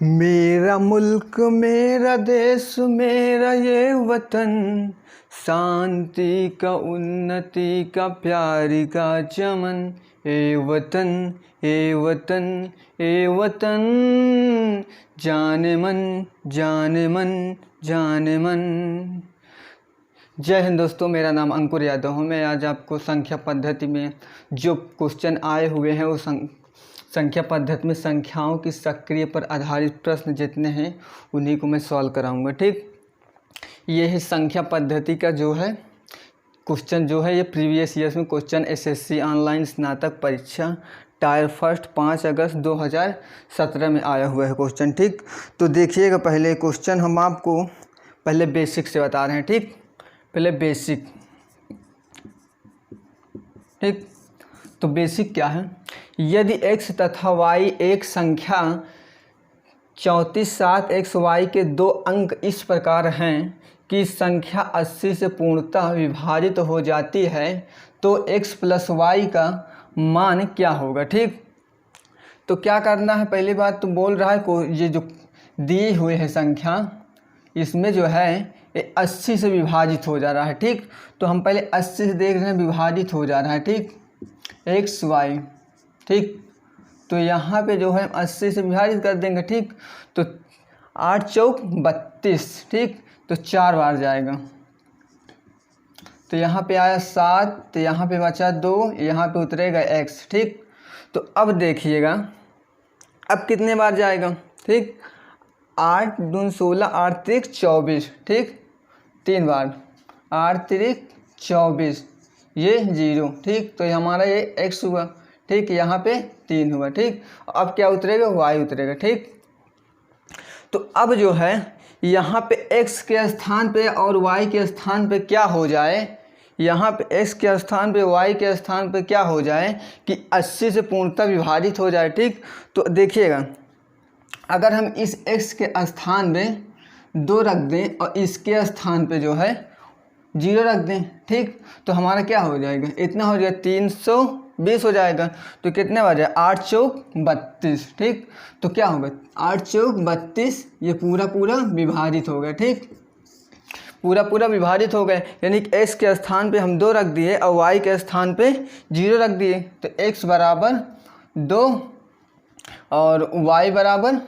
मेरा मुल्क मेरा देश मेरा ये वतन, शांति का उन्नति का प्यारी का चमन। ए वतन ए वतन ए वतन, जाने मन जाने मन जाने मन। जय हिंद दोस्तों, मेरा नाम अंकुर यादव हूँ। मैं आज आपको संख्या पद्धति में जो क्वेश्चन आए हुए हैं वो संख्या पद्धति में संख्याओं की सक्रिय पर आधारित प्रश्न जितने हैं उन्हीं को मैं सॉल्व कराऊंगा। ठीक, ये है संख्या पद्धति का जो है क्वेश्चन जो है ये प्रीवियस ईयर्स में क्वेश्चन एसएससी ऑनलाइन स्नातक परीक्षा टायर फर्स्ट 5 अगस्त 2017 में आया हुआ है क्वेश्चन। ठीक, तो देखिएगा, पहले क्वेश्चन हम आपको पहले बेसिक से बता रहे हैं। ठीक, पहले बेसिक। ठीक, तो बेसिक क्या है? यदि x तथा y एक संख्या 34 7 xy के दो अंक इस प्रकार हैं कि संख्या 80 से पूर्णतः विभाजित हो जाती है तो x प्लस y का मान क्या होगा? ठीक, तो क्या करना है? पहली बात तो बोल रहा है को ये जो दिए हुए है संख्या, इसमें जो है ये 80 से विभाजित हो जा रहा है। ठीक, तो हम पहले 80 से देख रहे हैं विभाजित हो जा रहा है। ठीक, एक्स वाई। ठीक, तो यहाँ पे जो है 80 से विभाजित कर देंगे। ठीक, तो 8 चौक 32। ठीक, तो 4 बार जाएगा, तो यहाँ पे आया 7, तो यहाँ पे बचा 2, यहाँ पे उतरेगा x। ठीक, तो अब देखिएगा अब कितने बार जाएगा। ठीक, 8 दूनी 16, 8 त्रिक 24। ठीक, 3 बार, 8 त्रिक 24, ये 0। ठीक, तो हमारा ये x हुआ। ठीक, यहाँ पे 3 हुआ। ठीक, अब क्या उतरेगा? y उतरेगा। ठीक, तो अब जो है यहाँ पे x के स्थान पे और y के स्थान पे क्या हो जाए, यहाँ पे x के स्थान पे y के स्थान पे क्या हो जाए कि 80 से पूर्णतः विभाजित हो जाए। ठीक, तो देखिएगा, अगर हम इस x के स्थान में 2 रख दें और इसके स्थान पे जो है 0 रख दें। ठीक, तो हमारा क्या हो जाएगा? इतना हो जाएगा 320 हो जाएगा। तो कितने बार जाए? 8 चौक 32। ठीक, तो क्या होगा? 8 चौक 32, ये पूरा पूरा विभाजित हो गया। ठीक, पूरा पूरा विभाजित हो गए, यानी कि x के स्थान पे हम 2 रख दिए और y के स्थान पे 0 रख दिए। तो x बराबर 2 और y बराबर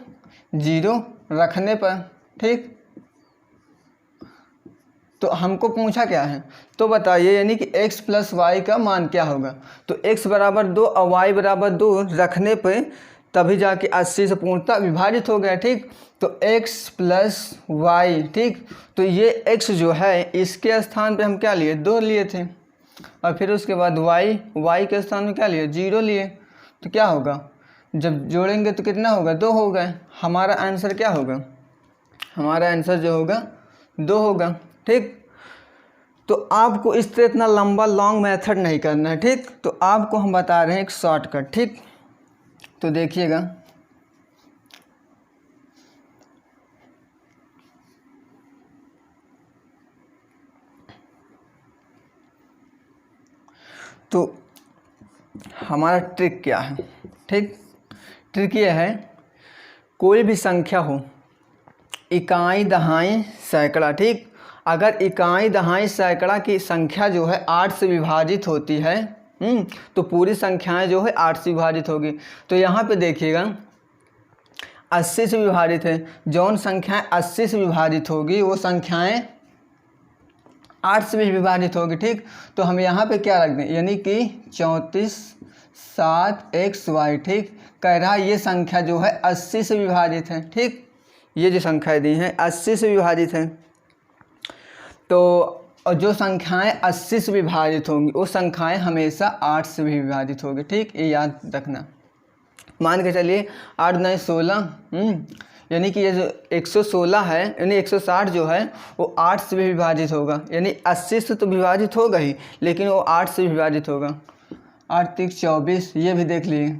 0 रखने पर। ठीक, तो हमको पूछा क्या है, तो बताइए, यानी कि x प्लस वाई का मान क्या होगा? तो x बराबर 2 और y बराबर 2 रखने पे तभी जाके 80 से पूर्णतः विभाजित हो गया। ठीक, तो x प्लस वाई। ठीक, तो ये x जो है इसके स्थान पे हम क्या लिए? 2 लिए थे, और फिर उसके बाद y के स्थान में क्या लिए? 0 लिए। तो क्या होगा? जब जोड़ेंगे तो कितना होगा? 2 होगा। हमारा आंसर क्या होगा? हमारा आंसर जो होगा 2 होगा। ठीक, तो आपको इस तरह इतना लंबा लॉन्ग मेथड नहीं करना है। ठीक, तो आपको हम बता रहे हैं एक शॉर्टकट। ठीक, तो देखिएगा, तो हमारा ट्रिक क्या है? ठीक, ट्रिक ये है, कोई भी संख्या हो, इकाई दहाई सैकड़ा। ठीक, अगर इकाई दहाई सैकड़ा की संख्या जो है 8 से विभाजित होती है तो पूरी संख्याएं जो है 8 से विभाजित होगी। तो यहाँ पे देखिएगा 80 से विभाजित है, जौन संख्याएं 80 से विभाजित होगी वो संख्याएं 8 से भी विभाजित होगी। ठीक, तो हम यहाँ पे क्या रख दें, यानी कि 34 7 xy। ठीक, कह रहा है ये संख्या जो है 80 से विभाजित है। ठीक, ये जो संख्याएं दी हैं 80 से विभाजित हैं, तो और जो संख्याएं 80 से विभाजित होंगी वो संख्याएं हमेशा 8 से भी विभाजित होगी। ठीक, ये याद रखना। मान के चलिए 8 9 16, यानी कि ये जो 116 है, यानी 160 जो है वो 8 से भी विभाजित होगा, यानी 80 से तो विभाजित होगा ही, लेकिन वो 8 से विभाजित होगा। 8 त्रिक 24, ये भी देख लिए।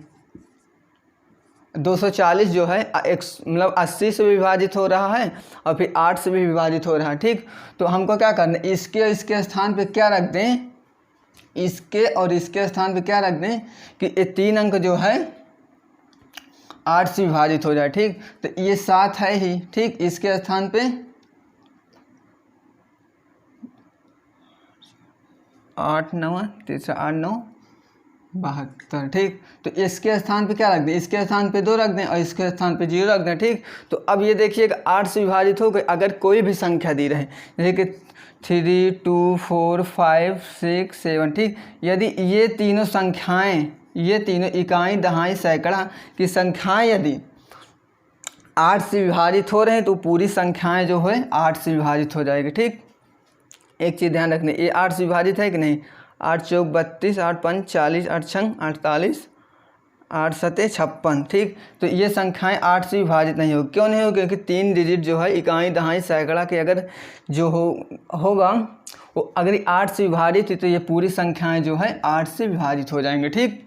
240 जो है मतलब 80 से भी विभाजित हो रहा है और फिर 8 से भी विभाजित हो रहा है। ठीक, तो हमको क्या करना है, इसके स्थान पे क्या रख दें, इसके और इसके स्थान पे क्या रख दें कि ये 3 अंक जो है 8 से विभाजित हो जाए। ठीक, तो ये 7 है ही। ठीक, इसके स्थान पे 8 9 3 8 9 72। ठीक, तो इसके स्थान पे क्या रख दें, इसके स्थान पे 2 रख दें और इसके स्थान पे 0 रख दें। ठीक, तो अब ये देखिएगा 8 से विभाजित हो गए। अगर कोई भी संख्या दी रहे जैसे कि 3 2 4 5 6 7। ठीक, यदि ये तीनों संख्याएं, ये तीनों इकाई दहाई सैकड़ा की संख्याएं यदि 8 से विभाजित हो रहे हैं तो पूरी संख्याएं जो है 8 से विभाजित हो जाएगी। ठीक, एक चीज़ ध्यान रखनी, ये 8 से विभाजित है कि नहीं। 8 चौक 32, 8 पंच 40, 8 छंग 48, 8 सते 56। ठीक, तो ये संख्याएं 8 से विभाजित नहीं होगी। क्यों नहीं होगी, क्योंकि 3 डिजिट जो है इकाई दहाई सैकड़ा के अगर जो होगा वो अगर 8 से विभाजित है तो ये पूरी संख्याएं जो है 8 से विभाजित हो जाएंगे। ठीक,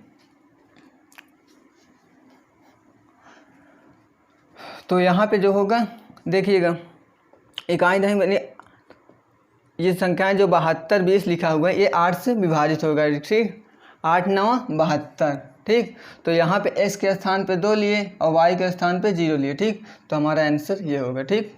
तो यहाँ पे जो होगा देखिएगा इकाई दहाई ये संख्याएं जो 72 20 लिखा हुआ है ये 8 से विभाजित होगा। ठीक, 8 9 72। ठीक, तो यहाँ पे x के स्थान पे 2 लिए और y के स्थान पे 0 लिए। ठीक, तो हमारा आंसर ये होगा। ठीक,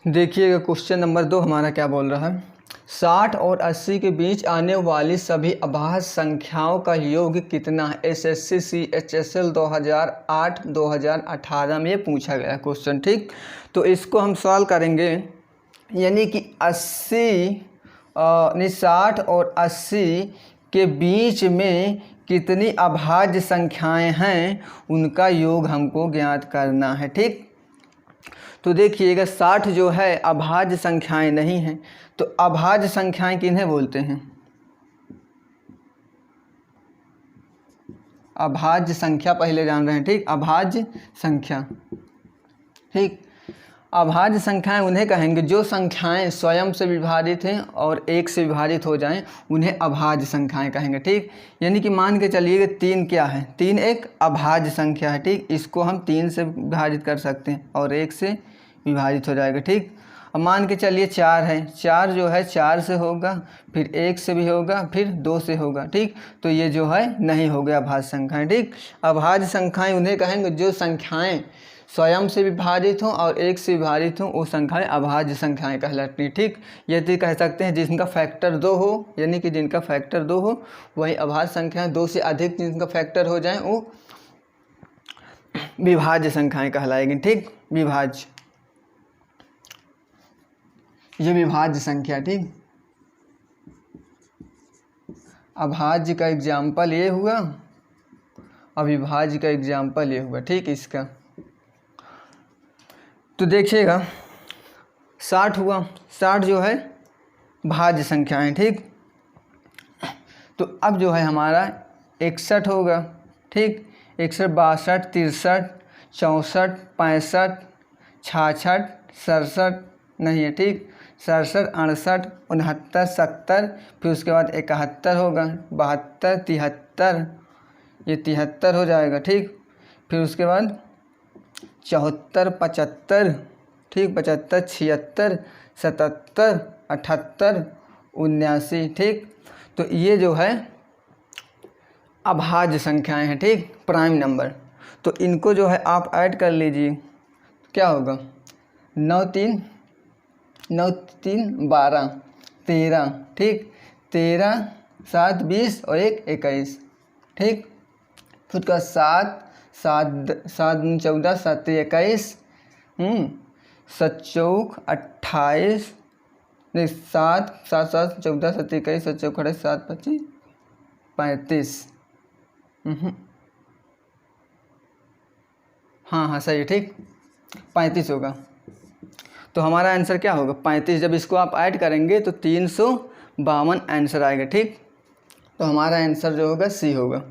देखिएगा क्वेश्चन नंबर 2 हमारा क्या बोल रहा है। 60 और 80 के बीच आने वाली सभी अभाज्य संख्याओं का योग कितना है। SSC CHSL 2008-2018 में ये पूछा गया क्वेश्चन। ठीक, तो इसको हम सॉल्व करेंगे, यानी कि 60 और 80 के बीच में कितनी अभाज्य संख्याएं हैं उनका योग हमको ज्ञात करना है। ठीक, तो देखिएगा 60 जो है अभाज्य संख्याएं नहीं हैं, तो अभाज्य संख्याएं किन्हें बोलते हैं, अभाज्य संख्या पहले जान रहे हैं। ठीक, अभाज्य संख्या। ठीक, अभाज्य संख्याएं उन्हें कहेंगे जो संख्याएं स्वयं से विभाजित हैं और 1 से विभाजित हो जाएं, उन्हें अभाज्य संख्याएं कहेंगे। ठीक, यानी कि मान के चलिएगा 3 क्या है, 3 एक अभाज्य संख्या है। ठीक, इसको हम 3 से विभाजित कर सकते हैं और 1 से विभाजित हो जाएगा। ठीक, अब मान के चलिए 4 है, 4 जो है 4 से होगा, फिर 1 से भी होगा, फिर 2 से होगा। ठीक, तो ये जो है नहीं हो गया अभाज्य संख्याएं। ठीक, अभाज्य संख्याएं उन्हें कहेंगे जो संख्याएं स्वयं से विभाजित हों और 1 से विभाजित हों, वो संख्याएं अभाज्य संख्याएं कहलाती हैं। ठीक, यदि कह सकते हैं जिनका फैक्टर 2 हो, यानी कि जिनका फैक्टर 2 हो वही अभाज्य संख्याएं, 2 से अधिक जिनका फैक्टर हो जाए वो विभाज्य संख्याएं कहलाएगी। ठीक, विभाज्य, ये विभाज्य संख्या। ठीक, अभाज्य का एग्जाम्पल ये हुआ, अविभाज्य का एग्जाम्पल ये हुआ। ठीक, इसका तो देखिएगा 60 हुआ, 60 जो है भाज्य संख्याएं। ठीक, तो अब जो है हमारा 61 होगा। ठीक, 61 62 63 64 65 66 67 नहीं है। ठीक, 67 68 69 70, फिर उसके बाद 71 होगा, 72 73, ये 73 हो जाएगा। ठीक, फिर उसके बाद 74 75। ठीक, 75 76 77 78 79। ठीक, तो ये जो है अभाज्य संख्याएं हैं। ठीक, प्राइम नंबर, तो इनको जो है आप ऐड कर लीजिए, क्या होगा 9 3 12 13। ठीक, 13 7 20 और 1 21। ठीक, फिर उसका 7 7 7 14 7 21, 7 चौक 28, नहीं 7 7 7 14 7 21 7 चौक 28 7 25 35। हाँ सही है। ठीक, 35 होगा, तो हमारा आंसर क्या होगा 35। जब इसको आप ऐड करेंगे तो 352 आंसर आएगा। ठीक, तो हमारा आंसर जो होगा सी होगा।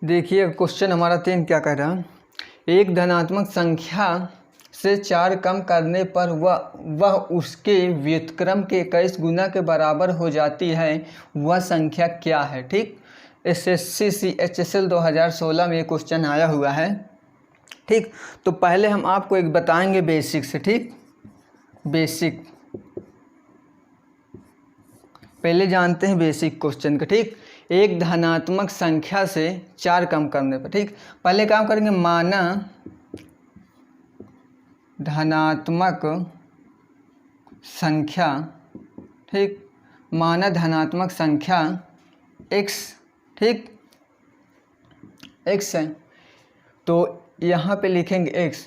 देखिए क्वेश्चन हमारा 3 क्या कह रहा है। एक धनात्मक संख्या से 4 कम करने पर वह उसके व्युत्क्रम के 21 गुना के बराबर हो जाती है, वह संख्या क्या है। ठीक, SSC CHSL 2016 में ये क्वेश्चन आया हुआ है। ठीक। तो पहले हम आपको एक बताएंगे बेसिक से, ठीक, बेसिक पहले जानते हैं बेसिक क्वेश्चन का, ठीक। एक धनात्मक संख्या से 4 कम करने पर, ठीक, पहले काम करेंगे माना धनात्मक संख्या, ठीक, माना धनात्मक संख्या x, ठीक, x है, तो यहाँ पे लिखेंगे x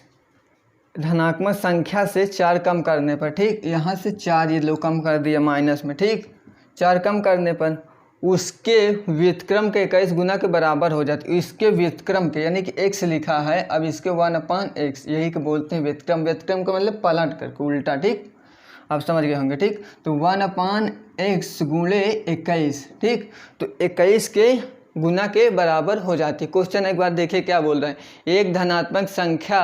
धनात्मक संख्या से 4 कम करने पर, ठीक, यहाँ से 4 ये लो कम कर दिया माइनस में, ठीक, 4 कम करने पर उसके व्युत्क्रम के 21 गुना के बराबर हो जाती है। इसके व्युत्क्रम के यानी कि x लिखा है, अब इसके 1/x यही के बोलते हैं व्युत्क्रम। व्युत्क्रम का मतलब पलट करके उल्टा, ठीक, आप समझ गए होंगे, ठीक। तो 1/x गुणे 21, ठीक, तो 21 के गुना के बराबर हो जाती है। क्वेश्चन एक बार देखिए क्या बोल रहे हैं। एक धनात्मक संख्या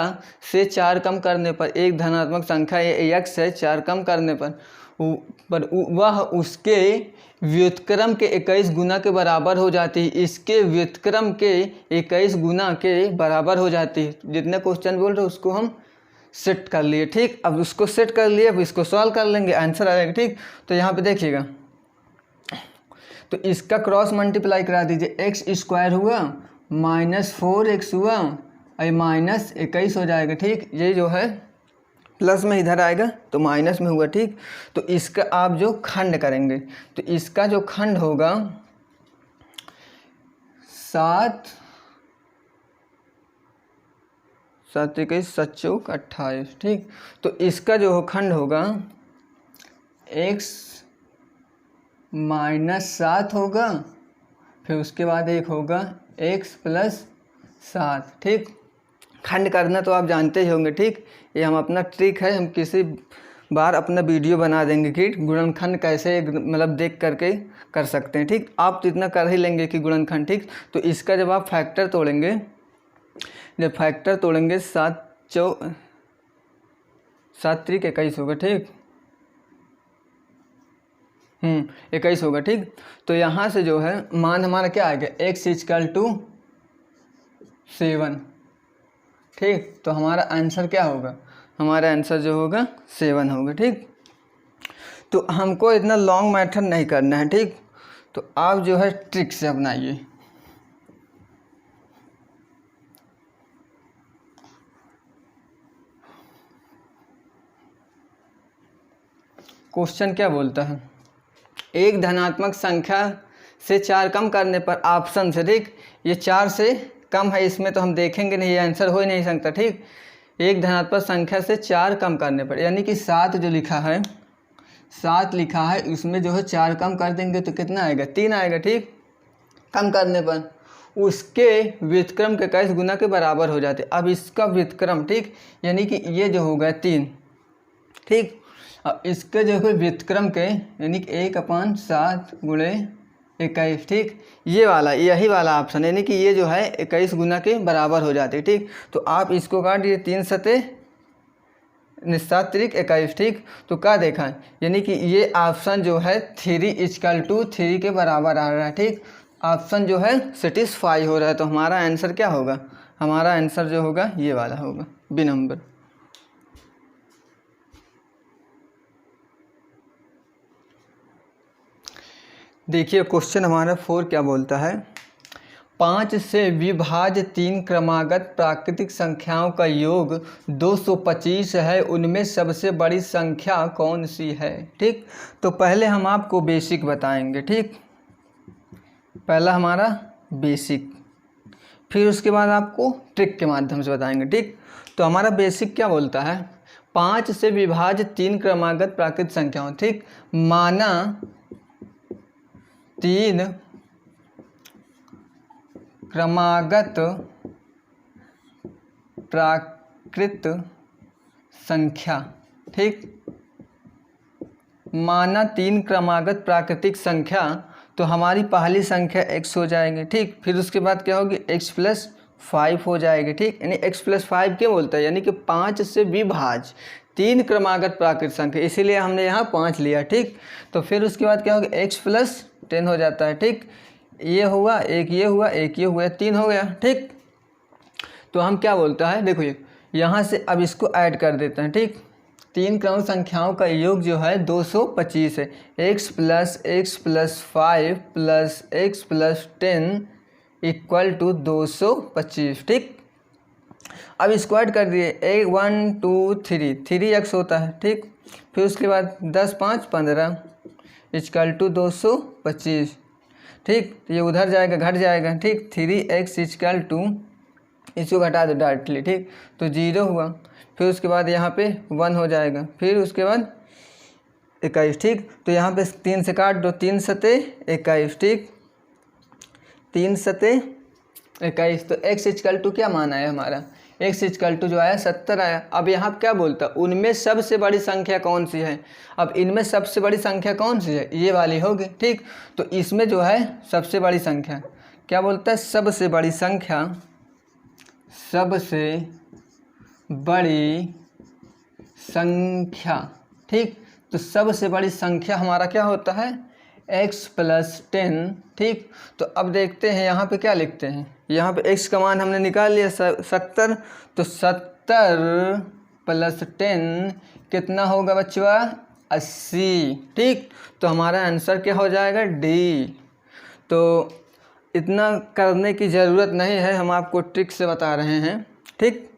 से 4 कम करने पर, एक धनात्मक संख्या ये x है, 4 कम करने पर वह उसके व्युत्क्रम के 21 गुना के बराबर हो जाती है। इसके व्युत्क्रम के 21 गुना के बराबर हो जाती है। जितने क्वेश्चन बोल रहे उसको हम सेट कर लिए, ठीक। अब उसको सेट कर लिए, अब इसको सॉल्व कर लेंगे, आंसर आ जाएगा, ठीक। तो यहाँ पे देखिएगा, तो इसका क्रॉस मल्टीप्लाई करा दीजिए, एक्स स्क्वायर हुआ -4x हुआ और -21 हो जाएगा, ठीक। ये जो है प्लस में इधर आएगा तो माइनस में हुआ, ठीक। तो इसका आप जो खंड करेंगे तो इसका जो खंड होगा 7 7 21 7 चौक 28, ठीक। तो इसका जो खंड होगा x -7 होगा, फिर उसके बाद एक होगा x + 7, ठीक। खंड करना तो आप जानते ही होंगे, ठीक। ये हम अपना ट्रिक है, हम किसी बार अपना वीडियो बना देंगे कि गुणनखंड कैसे मतलब देख करके कर सकते हैं, ठीक। आप तो इतना कर ही लेंगे कि गुणनखंड, ठीक। तो इसका जब आप फैक्टर तोड़ेंगे, जब फैक्टर तोड़ेंगे 7 3 21 होगा, ठीक, 21 होगा, ठीक। तो यहाँ से जो है मान हमारा क्या आएगा, x = 7, ठीक। तो हमारा आंसर क्या होगा, हमारा आंसर जो होगा 7 होगा, ठीक। तो हमको इतना लॉन्ग मेथड नहीं करना है, ठीक। तो आप जो है ट्रिक से अपनाइए। क्वेश्चन क्या बोलता है, एक धनात्मक संख्या से 4 कम करने पर ऑप्शन से, ठीक, ये 4 से कम है, इसमें तो हम देखेंगे नहीं, ये आंसर हो ही नहीं सकता, ठीक। एक धनात्मक संख्या से 4 कम करने पर यानी कि 7 जो लिखा है, 7 लिखा है, इसमें जो है 4 कम कर देंगे तो कितना आएगा, 3 आएगा, ठीक। कम करने पर उसके व्युत्क्रम के 21 गुना के बराबर हो जाते। अब इसका व्युत्क्रम, ठीक, यानी कि ये जो होगा 3, ठीक। अब इसके जो है व्युत्क्रम के यानी कि 1/7 गुणे 21, ठीक, ये वाला यही वाला ऑप्शन, यानी कि ये जो है 21 गुना के बराबर हो जाते, ठीक। तो आप इसको काट दिए, 3 सते 7 3 21, ठीक। तो क्या देखा, यानी कि ये ऑप्शन जो है 3 के बराबर आ रहा है, ठीक। ऑप्शन जो है सेटिस्फाई हो रहा है। तो हमारा आंसर क्या होगा, हमारा आंसर जो होगा ये वाला होगा, बी नंबर। देखिए क्वेश्चन हमारा 4 क्या बोलता है, 5 से विभाज्य 3 क्रमागत प्राकृतिक संख्याओं का योग 225 है, उनमें सबसे बड़ी संख्या कौन सी है, ठीक। तो पहले हम आपको बेसिक बताएंगे, ठीक, पहला हमारा बेसिक, फिर उसके बाद आपको ट्रिक के माध्यम से बताएंगे, ठीक। तो हमारा बेसिक क्या बोलता है, 5 से विभाज्य 3 क्रमागत प्राकृतिक संख्याओं, ठीक, माना 3 क्रमागत प्राकृत संख्या, ठीक, माना 3 क्रमागत प्राकृतिक संख्या, तो हमारी पहली संख्या x हो जाएगी, ठीक। फिर उसके बाद क्या होगी, x + 5 हो जाएगी, ठीक। यानी x + 5 क्या बोलता है, यानी कि 5 से विभाज्य 3 क्रमागत प्राकृत संख्या, इसीलिए हमने यहाँ 5 लिया, ठीक। तो फिर उसके बाद क्या होगा, x + 10 हो जाता है, ठीक। ये हुआ, एक ये हुआ, एक ये हुआ, 3 हो गया, ठीक। तो हम क्या बोलता है, देखो ये यहाँ से अब इसको ऐड कर देते हैं, ठीक। 3 क्रम संख्याओं का योग जो है 225 है। x + 5 + x + 10 = 225, ठीक। अब इसको ऐड कर दिए, 1 2 3 3x होता है, ठीक। फिर उसके बाद 10 5 15 = 225, ठीक। तो ये उधर जाएगा, घट जाएगा, ठीक। 3x = इसको घटा दो डायरेक्टली, ठीक। तो 0 हुआ। फिर उसके बाद यहाँ पे 1 हो जाएगा, फिर उसके बाद 21, ठीक। तो यहाँ पे 3 से काट दो, 3 सते 21, ठीक। 3 सते 21। तो x = क्या मान आया हमारा, x = जो आया 70 आया। अब यहाँ क्या बोलता, उनमें सबसे बड़ी संख्या कौन सी है। अब इनमें सबसे बड़ी संख्या कौन सी है, ये वाली होगी, ठीक। तो इसमें जो है सबसे बड़ी संख्या क्या बोलता है, सबसे बड़ी संख्या, सबसे बड़ी संख्या, ठीक। तो सबसे बड़ी संख्या हमारा क्या होता है, x + 10, ठीक। तो अब देखते हैं यहाँ पे क्या लिखते हैं, यहाँ पे x का मान हमने निकाल लिया 70। तो 70 + 10 कितना होगा बच्चों, 80, ठीक। तो हमारा आंसर क्या हो जाएगा, D। तो इतना करने की ज़रूरत नहीं है, हम आपको ट्रिक से बता रहे हैं, ठीक।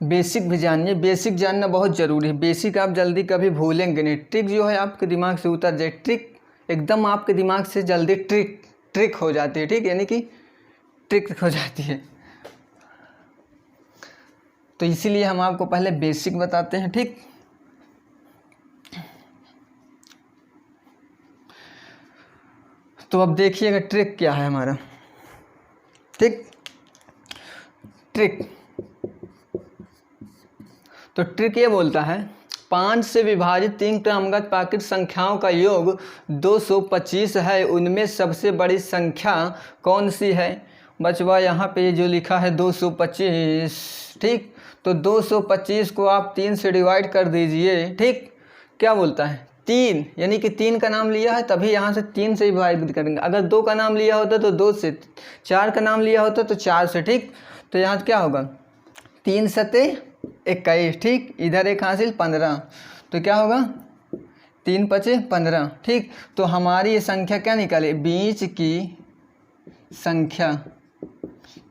बेसिक भी जानिए, बेसिक जानना बहुत ज़रूरी है। बेसिक आप जल्दी कभी भूलेंगे नहीं, ट्रिक जो है आपके दिमाग से उतर जाए, ट्रिक एकदम आपके दिमाग से जल्दी ट्रिक हो जाती है, ठीक। यानी कि ट्रिक हो जाती है। तो इसीलिए हम आपको पहले बेसिक बताते हैं, ठीक। तो अब देखिएगा ट्रिक क्या है हमारा, ठीक। ट्रिक, तो ट्रिक ये बोलता है 5 से विभाजित 3 क्रमागत प्राकृत संख्याओं का योग 225 है, उनमें सबसे बड़ी संख्या कौन सी है। बचवा यहाँ पे जो लिखा है 225, ठीक। तो 225 को आप 3 से डिवाइड कर दीजिए, ठीक। क्या बोलता है, 3, यानी कि 3 का नाम लिया है तभी यहाँ से 3 से विभाजित करेंगे। अगर 2 का नाम लिया होता तो 2 से, 4 का नाम लिया होता तो 4 से, ठीक। तो यहाँ क्या होगा, 3 सते 21, ठीक। इधर एक हासिल 15, तो क्या होगा 3 पचे 15, ठीक। तो हमारी ये संख्या क्या निकली, बीच की संख्या,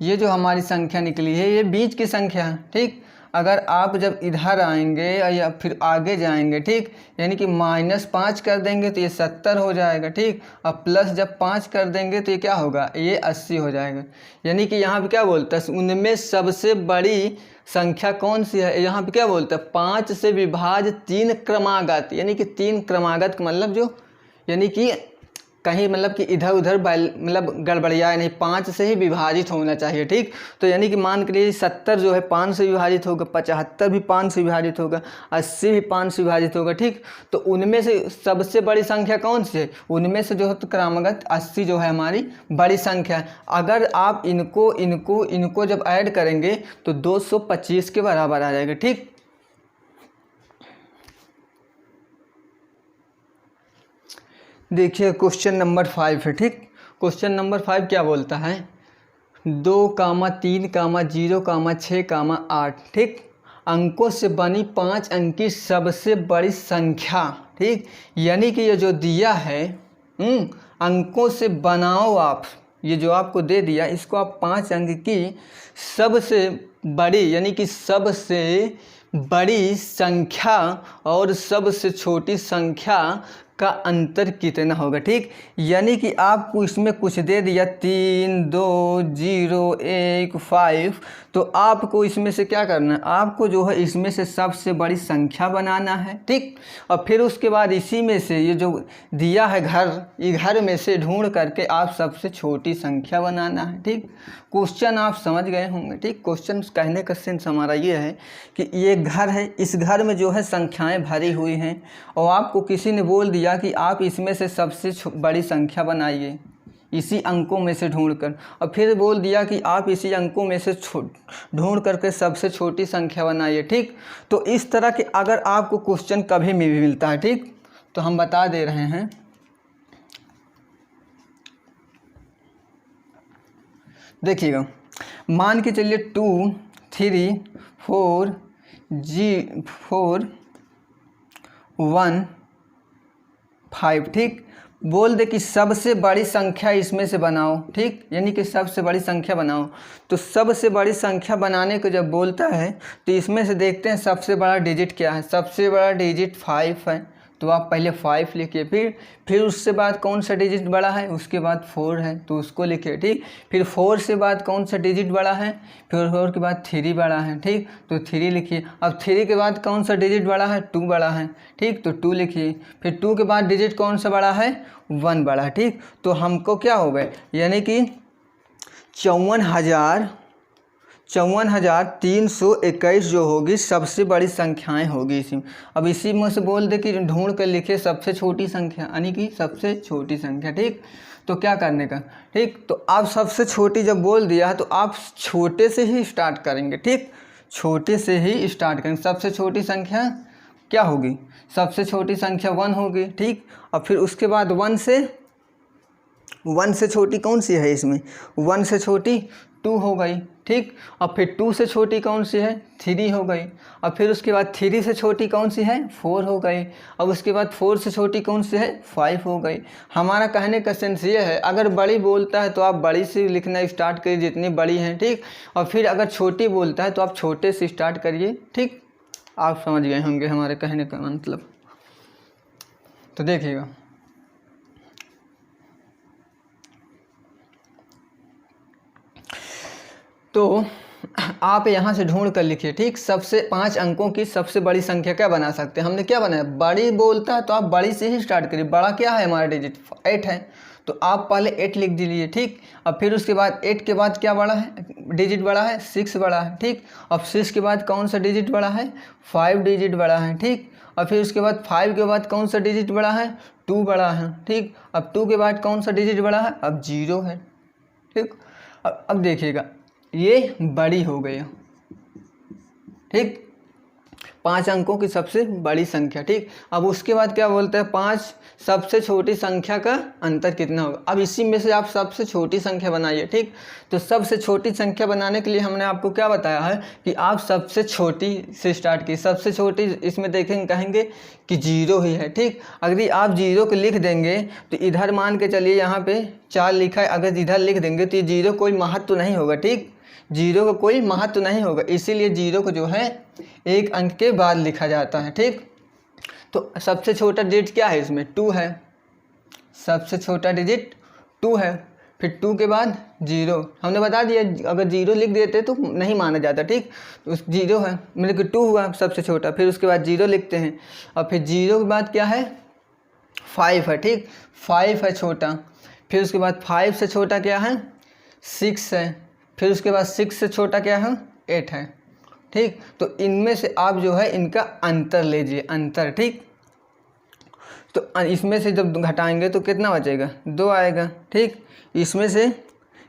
ये जो हमारी संख्या निकली है ये बीच की संख्या है, ठीक। अगर आप जब इधर आएंगे या फिर आगे जाएंगे, ठीक, यानी कि -5 कर देंगे तो ये 70 हो जाएगा, ठीक। अब प्लस जब 5 कर देंगे तो ये क्या होगा, ये 80 हो जाएगा। यानी कि यहाँ पे क्या बोलता है, उनमें सबसे बड़ी संख्या कौन सी है, यहाँ पे क्या बोलता है 5 से विभाजित 3 क्रमागत, यानी कि 3 क्रमागत का मतलब जो, यानी कि कहीं मतलब कि इधर उधर मतलब गड़बड़ियाए नहीं, 5 से ही विभाजित होना चाहिए, ठीक। तो यानी कि मान के लिए 70 जो है 5 से विभाजित होगा, 75 भी 5 से विभाजित होगा, 80 भी 5 से विभाजित होगा, ठीक। तो उनमें से सबसे बड़ी संख्या कौन सी है, उनमें से जो है तो क्रमागत 80 जो है हमारी बड़ी संख्या है। अगर आप इनको जब ऐड करेंगे तो 225 के बराबर आ जाएगा, ठीक। देखिए क्वेश्चन नंबर 5 है, ठीक। क्वेश्चन नंबर 5 क्या बोलता है, 2, 3, 0, 6, 8, ठीक, अंकों से बनी 5 अंकी सबसे बड़ी संख्या, ठीक। यानी कि ये जो दिया है अंकों से बनाओ आप, ये जो आपको दे दिया इसको आप 5 अंक की सबसे बड़ी, यानी कि सबसे बड़ी संख्या और सबसे छोटी संख्या का अंतर कितना होगा, ठीक। यानी कि आपको इसमें कुछ दे दिया 3, 2, 0, 1, 5, तो आपको इसमें से क्या करना है, आपको जो है इसमें से सबसे बड़ी संख्या बनाना है, ठीक। और फिर उसके बाद इसी में से ये जो दिया है घर में से ढूंढ करके आप सबसे छोटी संख्या बनाना है, ठीक। क्वेश्चन आप समझ गए होंगे, ठीक। क्वेश्चन कहने का सेंस हमारा ये है कि ये घर है, इस घर में जो है संख्याएं भरी हुई हैं और आपको किसी ने बोल दिया कि आप इसमें से सबसे बड़ी संख्या बनाइए इसी अंकों में से ढूंढकर, और फिर बोल दिया कि आप इसी अंकों में से ढूंढ करके सबसे छोटी संख्या बनाइए, ठीक। तो इस तरह के अगर आपको क्वेश्चन कभी भी मिलता है, ठीक, तो हम बता दे रहे हैं। देखिएगा मान के चलिए 2 3 4 1 5, ठीक। बोल दे कि सबसे बड़ी संख्या इसमें से बनाओ, ठीक, यानी कि सबसे बड़ी संख्या बनाओ। तो सबसे बड़ी संख्या बनाने को जब बोलता है तो इसमें से देखते हैं सबसे बड़ा डिजिट क्या है। सबसे बड़ा डिजिट 5 है, तो आप पहले 5 लिखिए। फिर उससे बाद कौन सा डिजिट बड़ा है, उसके बाद 4 है तो उसको लिखिए, ठीक। फिर 4 से बाद कौन सा डिजिट बड़ा है, फिर 4 के बाद 3 बड़ा है, ठीक, तो 3 लिखिए। अब 3 के बाद कौन सा डिजिट बड़ा है, 2 बड़ा है, ठीक, तो 2 लिखिए। फिर 2 के बाद डिजिट कौन सा बड़ा है, 1 बड़ा है, ठीक। तो हमको क्या हो गए, यानी कि 54,321 जो होगी सबसे बड़ी संख्याएं होगी इसी। अब इसी में से बोल दे कि ढूंढ कर लिखे सबसे छोटी संख्या, यानी कि सबसे छोटी संख्या, ठीक। तो क्या करने का, ठीक, तो आप सबसे छोटी जब बोल दिया है तो आप छोटे से ही स्टार्ट करेंगे, ठीक, छोटे से ही स्टार्ट करेंगे। सबसे छोटी संख्या क्या होगी, सबसे छोटी संख्या 1 होगी, ठीक। और फिर उसके बाद 1 से छोटी कौन सी है इसमें, 1 से छोटी 2 हो गई, ठीक। और फिर 2 से छोटी कौन सी है, 3 हो गई। और फिर उसके बाद 3 से छोटी कौन सी है, 4 हो गई। अब उसके बाद 4 से छोटी कौन सी है, 5 हो गई। हमारा कहने का सेंस ये है, अगर बड़ी बोलता है तो आप बड़ी से लिखना स्टार्ट करिए जितनी बड़ी हैं, ठीक। और फिर अगर छोटी बोलता है तो आप छोटे से स्टार्ट करिए, ठीक। आप समझ गए होंगे हमारे कहने का मतलब। तो देखिएगा, तो आप यहाँ से ढूंढ कर लिखिए, ठीक। सबसे 5 अंकों की सबसे बड़ी संख्या क्या बना सकते हैं, हमने क्या बनाया, बड़ी बोलता है तो आप बड़ी से ही स्टार्ट करिए। बड़ा क्या है हमारा डिजिट, 8 है, तो आप पहले 8 लिख दीजिए, ठीक। अब फिर उसके बाद 8 के बाद क्या बड़ा है, डिजिट बड़ा है, 6 बड़ा है, ठीक। अब 6 के बाद कौन सा डिजिट बड़ा है, 5 डिजिट बड़ा है, ठीक। और फिर उसके बाद 5 के बाद कौन सा डिजिट बड़ा है, 2 बड़ा है, ठीक। अब 2 के बाद कौन सा डिजिट बड़ा है, अब 0 है, ठीक। अब देखिएगा ये बड़ी हो गई, ठीक, 5 अंकों की सबसे बड़ी संख्या, ठीक। अब उसके बाद क्या बोलते हैं, 5 सबसे छोटी संख्या का अंतर कितना होगा। अब इसी में से आप सबसे छोटी संख्या बनाइए, ठीक। तो सबसे छोटी संख्या बनाने के लिए हमने आपको क्या बताया है कि आप सबसे छोटी से स्टार्ट की। सबसे छोटी इसमें देखेंगे, कहेंगे कि 0 ही है, ठीक। अगर आप 0 को लिख देंगे तो इधर मान के चलिए यहाँ पे 4 लिखा है, अगर इधर लिख देंगे तो ये 0 कोई महत्व नहीं होगा, ठीक। 0 का कोई महत्व नहीं होगा, इसीलिए 0 को जो है 1 अंक के बाद लिखा जाता है, ठीक। तो सबसे छोटा डिजिट क्या है इसमें, 2 है, सबसे छोटा डिजिट 2 है। फिर 2 के बाद 0, हमने बता दिया अगर 0 लिख देते तो नहीं माना जाता, ठीक। तो 0 है, मतलब कि 2 हुआ सबसे छोटा। फिर उसके बाद 0 लिखते हैं, और फिर 0 के बाद क्या है, 5 है, ठीक, 5 है छोटा। फिर उसके बाद 5 से छोटा क्या है, 6 है। फिर उसके बाद 6 से छोटा क्या है, 8 है, ठीक। तो इनमें से आप जो है इनका अंतर लीजिए, अंतर, ठीक। तो इसमें से जब घटाएंगे तो कितना बचेगा, 2 आएगा, ठीक। इसमें से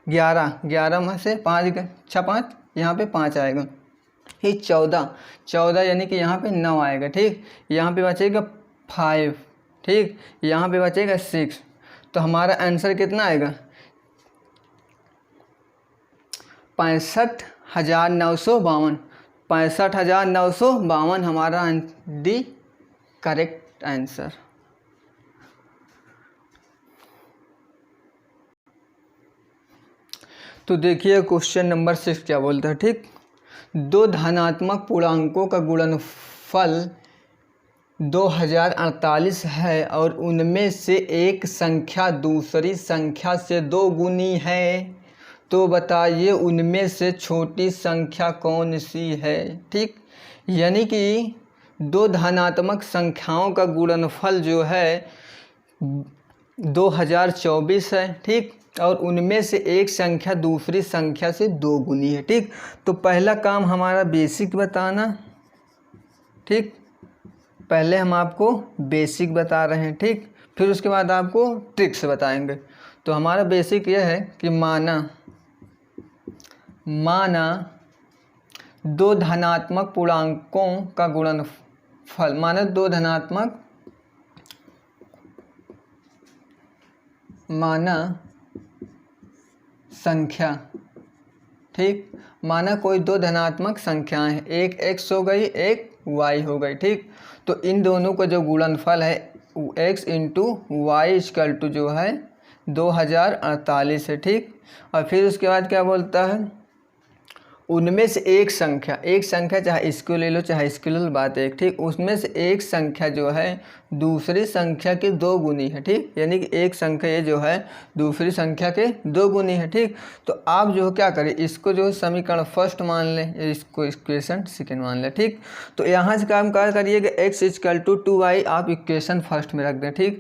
11 में से 5 6 5, यहाँ पे 5 आएगा, ठीक। 14 यानी कि यहाँ पे 9 आएगा, ठीक। यहाँ पे बचेगा 5, ठीक। यहाँ पे बचेगा 6। तो हमारा आंसर कितना आएगा, 65,952। 65,952 हमारा डी करेक्ट आंसर। तो देखिए क्वेश्चन नंबर 6 क्या बोलता है, ठीक। 2 धनात्मक पूर्णांकों का गुणनफल 2048 है और उनमें से एक संख्या दूसरी संख्या से 2 गुनी है, तो बताइए उनमें से छोटी संख्या कौन सी है, ठीक। यानी कि 2 धनात्मक संख्याओं का गुणनफल जो है 2024 है, ठीक। और उनमें से एक संख्या दूसरी संख्या से 2 गुनी है, ठीक। तो पहला काम हमारा बेसिक बताना, ठीक। पहले हम आपको बेसिक बता रहे हैं, ठीक। फिर उसके बाद आपको ट्रिक्स बताएंगे। तो हमारा बेसिक यह है कि माना 2 धनात्मक पूर्णांकों का गुणनफल, माना 2 धनात्मक, माना संख्या ठीक। माना कोई दो धनात्मक संख्याएं हैं, एक x हो गई एक y हो गई, ठीक। तो इन दोनों का जो गुणनफल है x into Y equal to जो है 2048 है, ठीक। और फिर उसके बाद क्या बोलता है, उनमें से एक संख्या चाहे इसको ले लो चाहे इसको ले लो, बात एक, ठीक। उसमें से एक संख्या जो है दूसरी संख्या के दो गुनी है, ठीक। यानी कि एक संख्या ये जो है दूसरी संख्या के दो गुनी है, ठीक। तो आप जो क्या करें, इसको जो समीकरण फर्स्ट मान लें, इसको इक्वेशन सेकेंड मान लें, ठीक। तो यहाँ से काम क्या करिएगा, x इक्वल टू 2y आप इक्वेशन फर्स्ट में रख दें, ठीक।